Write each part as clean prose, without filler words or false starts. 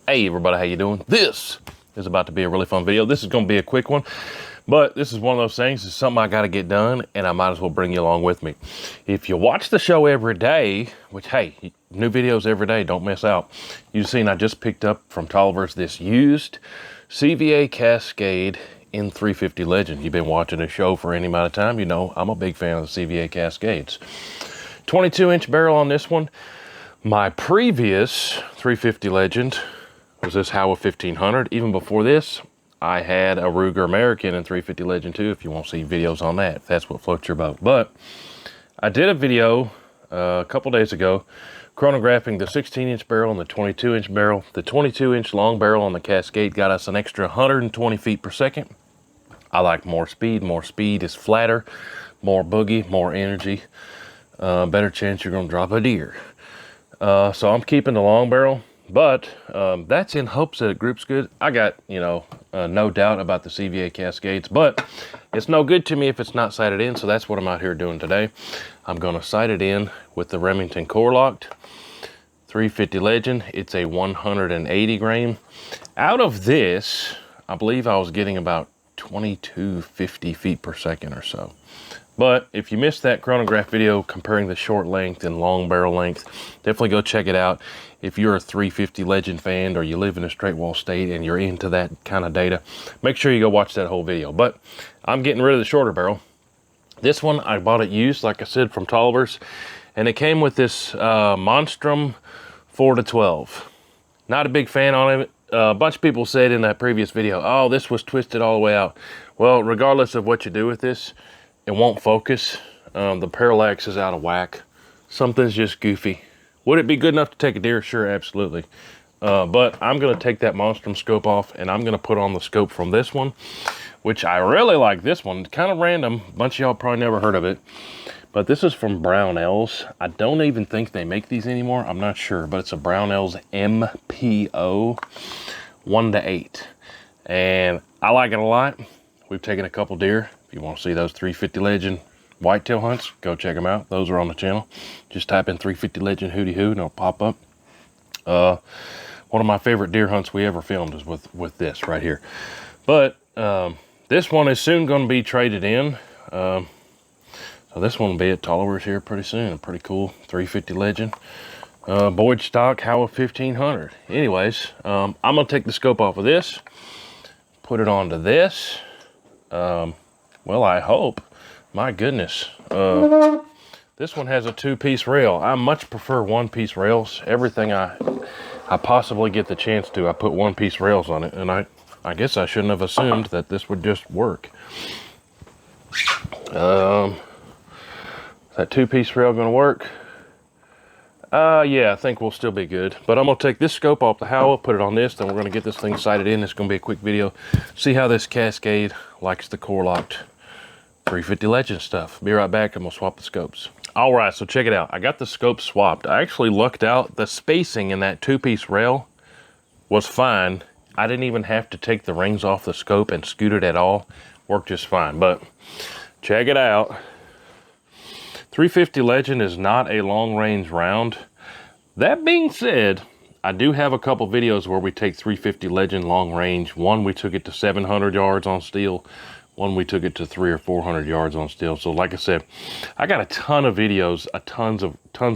Hey everybody, how you doing? This is about to be a really fun video. This is going to be a quick one, but this is one of those things. It's something I got to get done, and I might as well bring you along with me. If you watch the show every day, which, hey, new videos every day, don't miss out. You've seen I just picked up from Tolliver's this used CVA Cascade in 350 Legend. You've been watching the show for any amount of time. You know I'm a big fan of the CVA Cascades. 22-inch barrel on this one. My previous 350 Legend was this Howa 1500. Even before this, I had a Ruger American in 350 Legend too, if you want to see videos on that, if that's what floats your boat. But I did a video a couple days ago chronographing the 16-inch barrel and the 22-inch barrel. The 22-inch long barrel on the Cascade got us an extra 120 feet per second. I like more speed. More speed is flatter, more boogie, more energy. Better chance you're going to drop a deer. So I'm keeping the long barrel. But that's in hopes that it groups good. I got, no doubt about the CVA Cascades, but it's no good to me if it's not sighted in, so that's what I'm out here doing today. I'm going to sight it in with the Remington Core Locked 350 Legend. It's a 180 grain. Out of this, I believe I was getting about 2250 feet per second or so. But if you missed that chronograph video comparing the short length and long barrel length, definitely go check it out. If you're a 350 Legend fan or you live in a straight wall state and you're into that kind of data, make sure you go watch that whole video. But I'm getting rid of the shorter barrel. This one, I bought it used, like I said, from Tolliver's. And it came with this Monstrum 4-12. Not a big fan on it. A bunch of people said in that previous video, oh, this was twisted all the way out. Well, regardless of what you do with this, it won't focus. The parallax is out of whack. Something's just goofy. Would it be good enough to take a deer? Sure, absolutely. But I'm going to take that Monstrum scope off, and I'm going to put on the scope from this one, which I really like this one. Kind of random. A bunch of y'all probably never heard of it. But this is from Brownells. I don't even think they make these anymore. I'm not sure, but it's a Brownells MPO 1-8. And I like it a lot. We've taken a couple deer. If you want to see those 350 Legend whitetail hunts, go check them out. Those are on the channel. Just type in 350 Legend WhoTeeWho and it'll pop up. One of my favorite deer hunts we ever filmed is with this right here. But this one is soon going to be traded in. So this one will be at Tolliver's here pretty soon. A pretty cool 350 Legend. Boyd stock Howa 1500. Anyways, I'm going to take the scope off of this, put it onto this. Well, I hope. My goodness. This one has a 2-piece rail. I much prefer 1-piece rails. Everything I possibly get the chance to, I put 1-piece rails on it. And I guess I shouldn't have assumed that this would just work. Is that 2-piece rail going to work? Yeah, I think we'll still be good. But I'm going to take this scope off the Howa, put it on this, then we're going to get this thing sighted in. It's going to be a quick video. See how this Cascade likes the core locked 350 Legend stuff. Be right back and we'll swap the scopes. All right, so check it out. I got the scope swapped. I actually lucked out. The spacing in that 2-piece rail was fine. I didn't even have to take the rings off the scope and scoot it at all. Worked just fine, but check it out. 350 Legend is not a long-range round. That being said, I do have a couple videos where we take 350 Legend long range. One, we took it to 700 yards on steel. One, we took it to 300 or 400 yards on steel. So like I said, I got a ton of videos, tons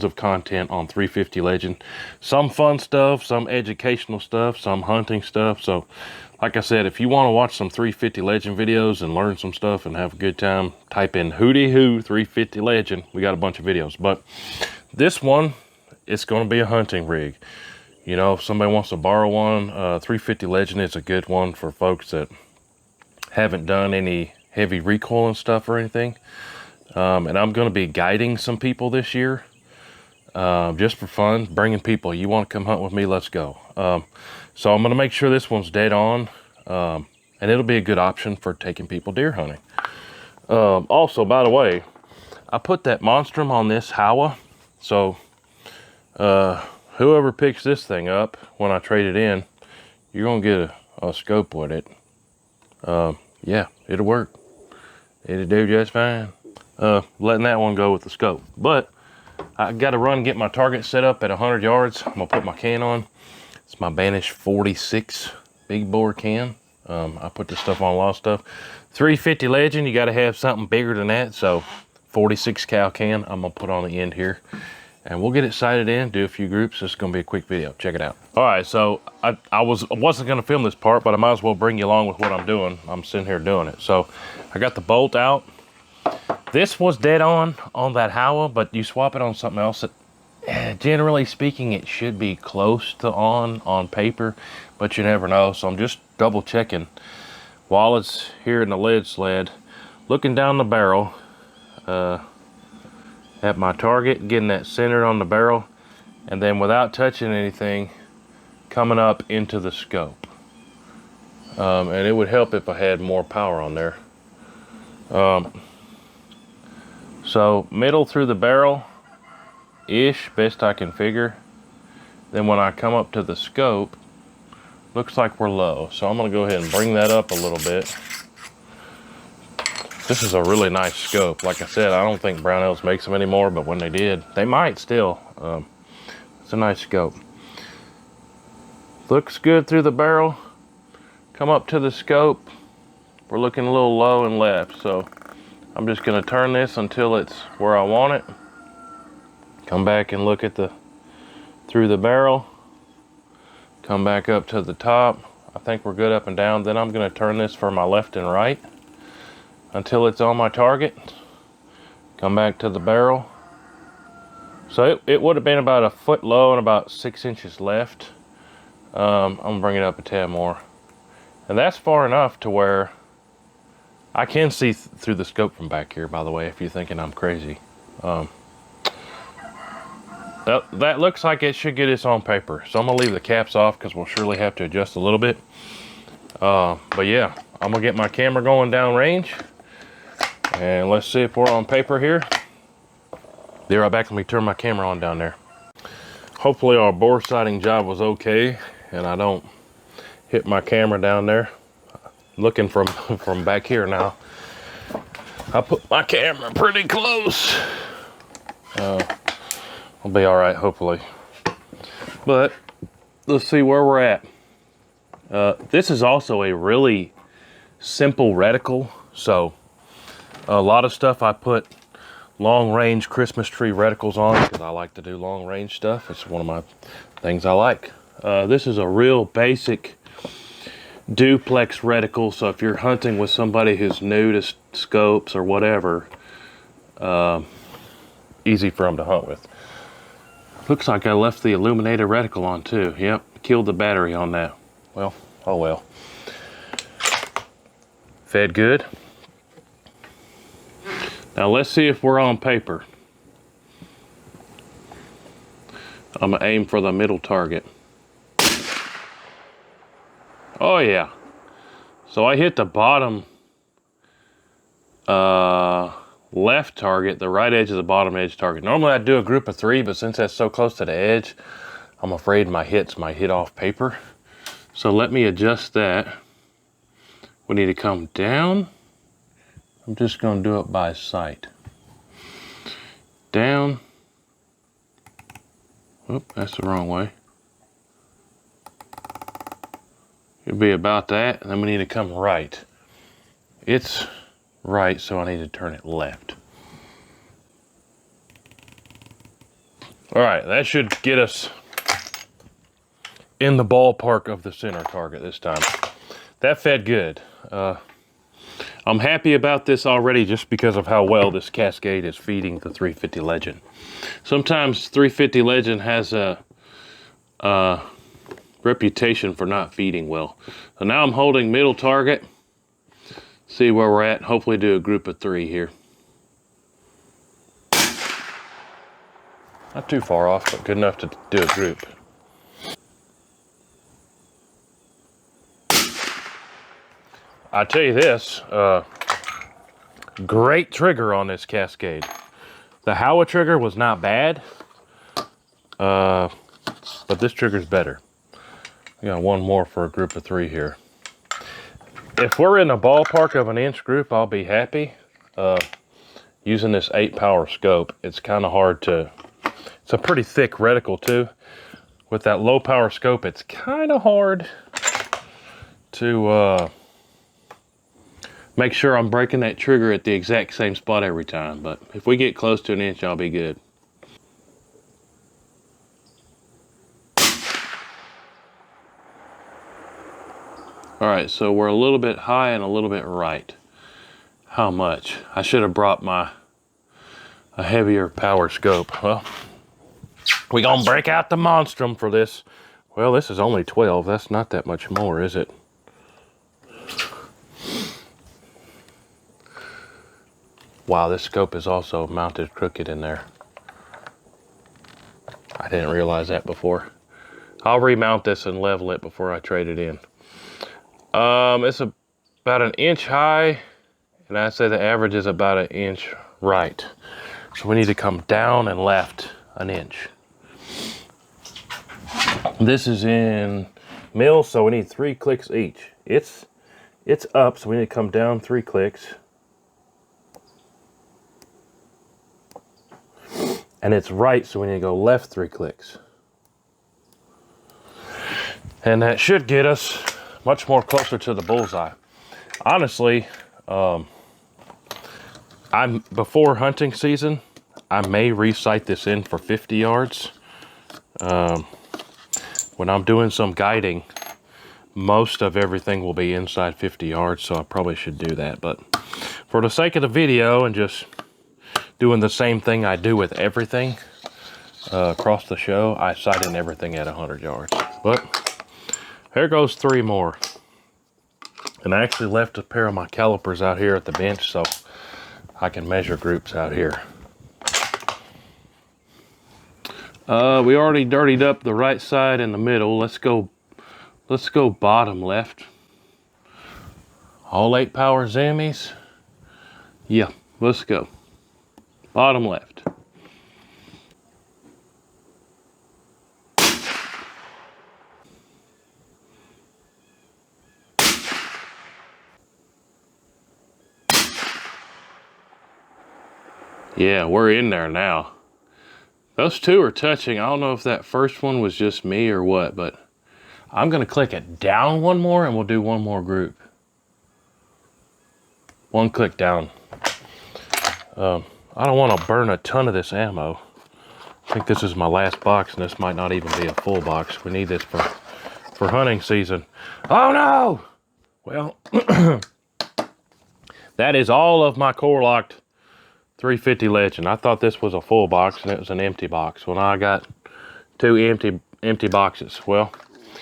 of content on 350 Legend. Some fun stuff, some educational stuff, some hunting stuff. So like I said, if you want to watch some 350 Legend videos and learn some stuff and have a good time, type in WhoTeeWho 350 Legend. We got a bunch of videos. But this one, it's going to be a hunting rig. You know, if somebody wants to borrow one, 350 Legend is a good one for folks that haven't done any heavy recoil and stuff or anything. And I'm going to be guiding some people this year, just for fun, bringing people. You want to come hunt with me? Let's go. So I'm going to make sure this one's dead on, and it'll be a good option for taking people deer hunting. Also, by the way, I put that Monstrum on this Howa, so whoever picks this thing up when I trade it in, you're going to get a scope with it. Yeah, it'll work. It'll do just fine. Letting that one go with the scope. But I got to run and get my target set up at 100 yards. I'm going to put my can on, It's my Banish 46 big bore can. I put this stuff on a lot of stuff. 350 Legend, you got to have something bigger than that. So 46 cal can I'm gonna put on the end here, and we'll get it sighted in, do a few groups. This is gonna be a quick video. Check it out. All right, so I wasn't gonna film this part, but I might as well bring you along with what I'm doing. I'm sitting here doing it. So I got the bolt out. This was dead on that Howa, but you swap it on something else that, generally speaking, it should be close to on paper, but you never know. So I'm just double checking while it's here in the lead sled, looking down the barrel at my target, getting that centered on the barrel, and then without touching anything, coming up into the scope. And it would help if I had more power on there. So middle through the barrel-ish, best I can figure. Then when I come up to the scope, looks like we're low. So I'm gonna go ahead and bring that up a little bit. This is a really nice scope. Like I said, I don't think Brownells makes them anymore, but when they did, they might still. It's a nice scope. Looks good through the barrel. Come up to the scope. We're looking a little low and left, so I'm just gonna turn this until it's where I want it. Come back and look at through the barrel. Come back up to the top. I think we're good up and down. Then I'm gonna turn this for my left and right until it's on my target. Come back to the barrel. So it would have been about a foot low and about 6 inches left. I'm gonna bring it up a tad more. And that's far enough to where I can see through the scope from back here, by the way, if you're thinking I'm crazy. That looks like it should get us on paper. So I'm gonna leave the caps off because we'll surely have to adjust a little bit. But yeah, I'm gonna get my camera going down range. And let's see if we're on paper here. Be right back. Let me turn my camera on down there. Hopefully our bore sighting job was okay and I don't hit my camera down there. Looking from back here now. I put my camera pretty close. I'll be all right, hopefully. But let's see where we're at. This is also a really simple reticle. So a lot of stuff I put long range Christmas tree reticles on because I like to do long range stuff. It's one of my things I like. This is a real basic duplex reticle. So if you're hunting with somebody who's new to scopes or whatever, easy for them to hunt with. Looks like I left the illuminated reticle on too. Yep, killed the battery on that. Well, oh well. Fed good. Now let's see if we're on paper. I'm gonna aim for the middle target. Oh yeah. So I hit the bottom left target, the right edge of the bottom edge target. Normally I'd do a group of 3, but since that's so close to the edge, I'm afraid my hits might hit off paper. So let me adjust that. We need to come down. I'm just gonna do it by sight. Down. Oop, that's the wrong way. It'll be about that, and then we need to come right. It's right, so I need to turn it left. All right, that should get us in the ballpark of the center target this time. That fed good. I'm happy about this already just because of how well this Cascade is feeding the 350 Legend. Sometimes 350 Legend has a reputation for not feeding well. So now I'm holding middle target. See where we're at. Hopefully do a group of 3 here. Not too far off, but good enough to do a group. I tell you this, great trigger on this Cascade. The Howa trigger was not bad, but this trigger's better. We got one more for a group of 3 here. If we're in the ballpark of an inch group, I'll be happy. Using this 8 power scope, it's kind of hard to, it's a pretty thick reticle too. with that low power scope, it's kind of hard to make sure I'm breaking that trigger at the exact same spot every time. But if we get close to an inch, I'll be good. All right, so we're a little bit high and a little bit right. How much? I should have brought a heavier power scope. Well, we gonna break out the monstrum for this. Well, this is only 12. That's not that much more, is it? Wow, this scope is also mounted crooked in there. I didn't realize that before. I'll remount this and level it before I trade it in. It's about an inch high, and I'd say the average is about an inch right. So we need to come down and left an inch. This is in mils, so we need 3 clicks each. It's up, so we need to come down 3 clicks. And it's right, so we need to go left 3 clicks. And that should get us much more closer to the bullseye. Honestly, before hunting season, I may re-sight this in for 50 yards. When I'm doing some guiding, most of everything will be inside 50 yards, so I probably should do that. But for the sake of the video and just doing the same thing I do with everything across the show, I sight in everything at 100 yards. But here goes 3 more. And I actually left a pair of my calipers out here at the bench so I can measure groups out here. We already dirtied up the right side and the middle. Let's go bottom left. All 8 power zoomies. Yeah, let's go. Bottom left. Yeah, we're in there now. Those 2 are touching. I don't know if that first one was just me or what, but I'm gonna click it down 1 more and we'll do 1 more group. 1 click down. I don't want to burn a ton of this ammo. I think this is my last box, and this might not even be a full box. We need this for hunting season. Oh no! Well, that is all of my core locked 350 Legend. I thought this was a full box and it was an empty box. Well, now I got 2 empty boxes. Well,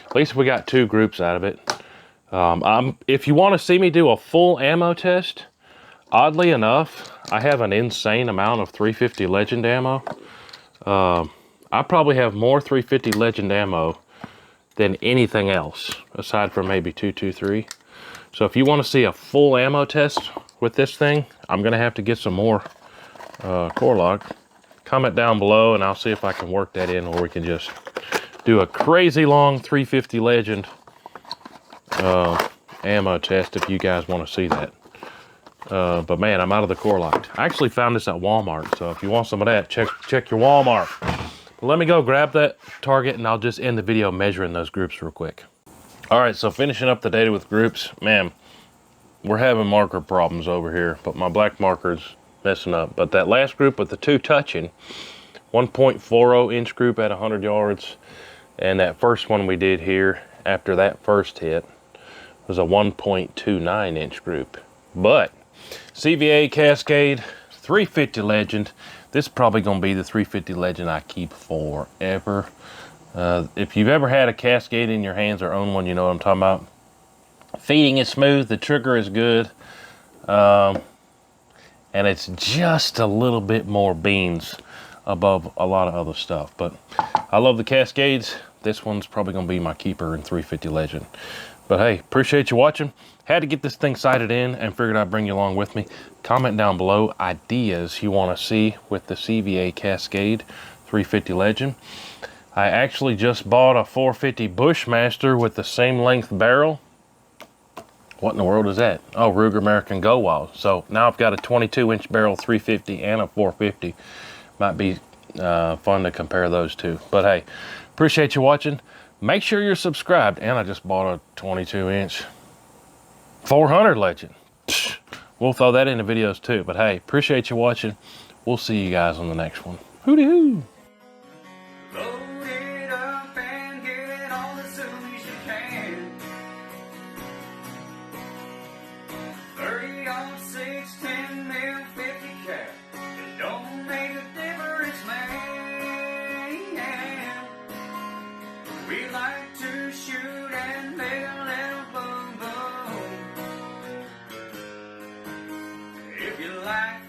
at least we got 2 groups out of it. If you want to see me do a full ammo test, oddly enough, I have an insane amount of 350 Legend ammo. I probably have more 350 Legend ammo than anything else, aside from maybe 223. So if you want to see a full ammo test with this thing, I'm going to have to get some more core lock. Comment down below and I'll see if I can work that in, or we can just do a crazy long 350 Legend ammo test if you guys want to see that. But man, I'm out of the core lock. I actually found this at Walmart, so if you want some of that, check your Walmart. But let me go grab that target and I'll just end the video measuring those groups real quick. All right, so finishing up the data with groups, man, we're having marker problems over here, but my black marker's messing up. But that last group with the 2 touching, 1.40 inch group at 100 yards, and that first one we did here after that first hit was a 1.29 inch group. But CVA Cascade 350 Legend, this is probably going to be the 350 Legend I keep forever. If you've ever had a Cascade in your hands or own one, you know what I'm talking about. Feeding is smooth, the trigger is good, and it's just a little bit more beans above a lot of other stuff. But I love the Cascades. This one's probably going to be my keeper in 350 Legend. But hey, appreciate you watching. Had to get this thing sighted in and figured I'd bring you along with me. Comment down below ideas you want to see with the CVA Cascade 350 Legend. I actually just bought a 450 Bushmaster with the same length barrel. What in the world is that? Oh, Ruger American Go Wild. So now I've got a 22-inch barrel 350 and a 450. Might be fun to compare those two. But hey, Appreciate you watching. Make sure you're subscribed. And I just bought a 22-inch 400 Legend. We'll throw that in the videos too. But hey, appreciate you watching. We'll see you guys on the next one. WhoTeeWho. Load it up and get it on as soon as you can. 30-06, 10 mil, 50 cap. It don't make a difference, man. We like to shoot and make a little boom boom. If you like